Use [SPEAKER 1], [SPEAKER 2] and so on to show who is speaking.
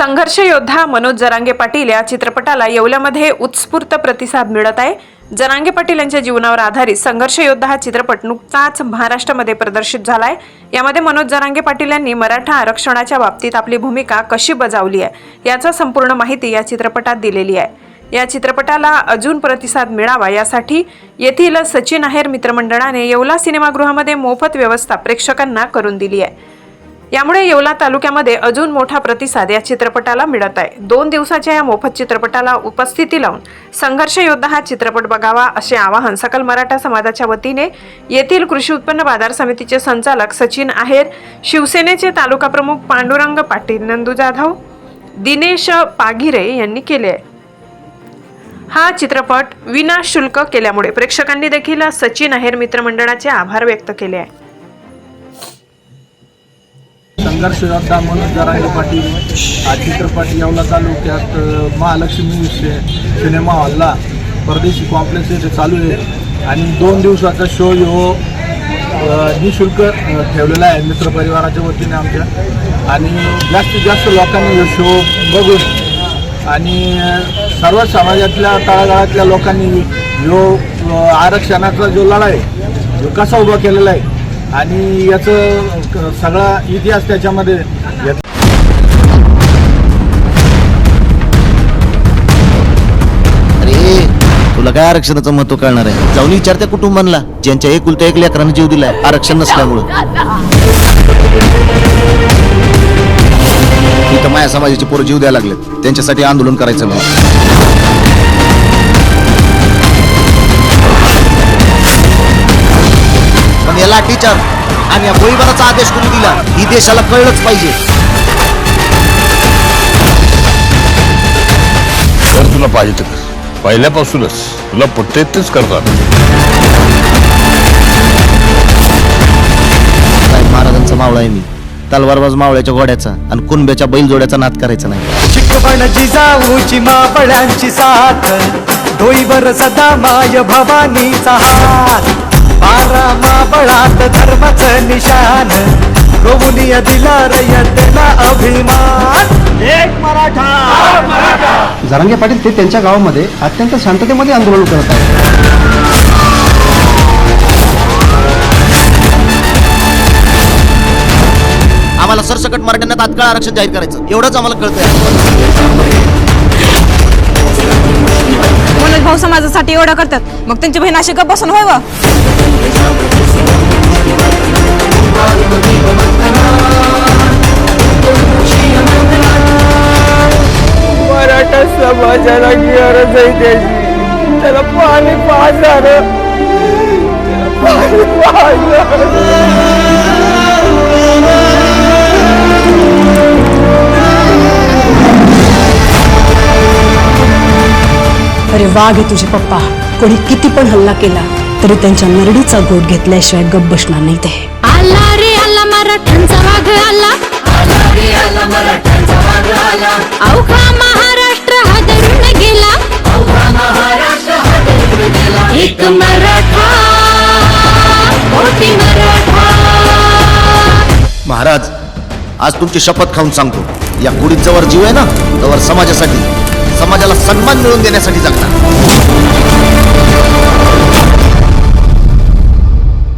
[SPEAKER 1] संघर्ष योद्धा मनोज जरांगे पाटील या चित्रपटाला येवल्यामध्ये उत्स्फूर्त प्रतिसाद मिळत आहे। जरांगे पाटील यांच्या जीवनावर आधारित संघर्ष योद्धा हा चित्रपट नुकताच महाराष्ट्रामध्ये प्रदर्शित झालाय। यामध्ये मनोज जरांगे पाटील यांनी मराठा आरक्षणाच्या बाबतीत आपली भूमिका कशी बजावली आहे याचा संपूर्ण माहिती या चित्रपटात दिलेली आहे। या चित्रपटाला अजून प्रतिसाद मिळावा यासाठी येथील सचिन आहेर मित्रमंडळाने येवला सिनेमागृहामध्ये मोफत व्यवस्था प्रेक्षकांना करून दिली आहे। यामुळे येवला तालुक्यामध्ये अजून मोठा प्रतिसाद या चित्रपटाला मिळत आहे। 2 दिवसाच्या या मोफत चित्रपटाला उपस्थिती लावून संघर्ष योद्धा हा चित्रपट बघावा असे आवाहन सकल मराठा समाजाच्या वतीने येथील कृषी उत्पन्न बाजार समितीचे संचालक सचिन आहेर, शिवसेनेचे तालुका प्रमुख पांडुरंग पाटील, नंदू जाधव, दिनेश पागिरे यांनी केले आहे। हा चित्रपट विनाशुल्क केल्यामुळे प्रेक्षकांनी देखील सचिन आहेर मित्रमंडळाचे आभार व्यक्त केले आहे।
[SPEAKER 2] संघर्ष योद्धा मनोज जरांगे पाटील हा चित्रपट येवला तालुक्यात महालक्ष्मी सिनेमा हॉलला परदेशी कॉम्प्लेक्स इथे चालू आहे आणि 2 दिवसाचा शो हो निःशुल्क ठेवलेला आहे मित्रपरिवाराच्या वतीने आमच्या। आणि जास्तीत जास्त लोकांनी हा शो बघून आणि सर्व समाजातल्या तळागाळातल्या लोकांनी जो आरक्षणाचा जो लढा आहे जो कसा उभा केलेला आहे आणि याचं सगळा इतिहास त्याच्यामध्ये।
[SPEAKER 3] अरे तुला काय आरक्षणाचं महत्व कळणार आहे? जाऊन विचारत्या कुटुंबांना ज्यांच्या एकुलत्या 1 लेकरांना जीव दिलाय आरक्षण नसल्यामुळं। इथं माया समाजाचे पोरं जीव द्यायला लागलेत, त्यांच्यासाठी आंदोलन करायचं नाही। पण याला टीचर आणि या गोळीबाराचा आदेश कोणी दिला ही देशाला कळलंच पाहिजे।
[SPEAKER 4] जर तुला पाहिजे तर पहिल्यापासूनच तुला पटते तेच करतात।
[SPEAKER 3] महाराजांचा मावळा आहे मी, तलवारबाज मावळ्याच्या घोड्याचा आणि कुणब्याच्या बैलजोड्याचा नाद करायचा नाही।
[SPEAKER 5] शिकवण जिजाऊची मावळ्यांची साथ, डोईवर सदा माय भवानीचा हात। 12 मावळात धर्माचं निशान, गोमुनिया दिला रयतेला अभिमान। एक मराठा।
[SPEAKER 6] जरांगे पाटील ते त्यांच्या गावामध्ये अत्यंत शांततेमध्ये आंदोलन करत आहेत।
[SPEAKER 3] आम्हाला सरसकट मराठ्यांना तात्काळ आरक्षण जाहीर करायचं एवढंच आम्हाला कळतंय।
[SPEAKER 7] मनोज भाऊ समाजासाठी एवढं करतात, मग त्यांची बहीण अशी गप्प बसून व्हावं?
[SPEAKER 8] मराठा समाजाला गरज आहे त्याची, त्याला पाणी पाजणार।
[SPEAKER 9] अरे वाघ आहे तुझे पप्पा, कोणी किती पण हल्ला केला तरी त्यांच्या नरडीचा गोट घेतल्याशिवाय गप्प बसणार नाही ते।
[SPEAKER 10] आला रे आला मराठ्यांचा वाघ आला, आला रे आला मराठ्यांचा वाघ आला। अवघा महाराष्ट्र हादरून गेला, अवघा महाराष्ट्र हादरून गेला। एक मराठा कोटी मराठा।
[SPEAKER 3] महाराज आज तुमची शपथ खाऊन सांगतो, या कुडीत जवळ जीव आहे ना तवर समाजासाठी, समाजाला सन्मान मिळवून देण्यासाठी जगणार।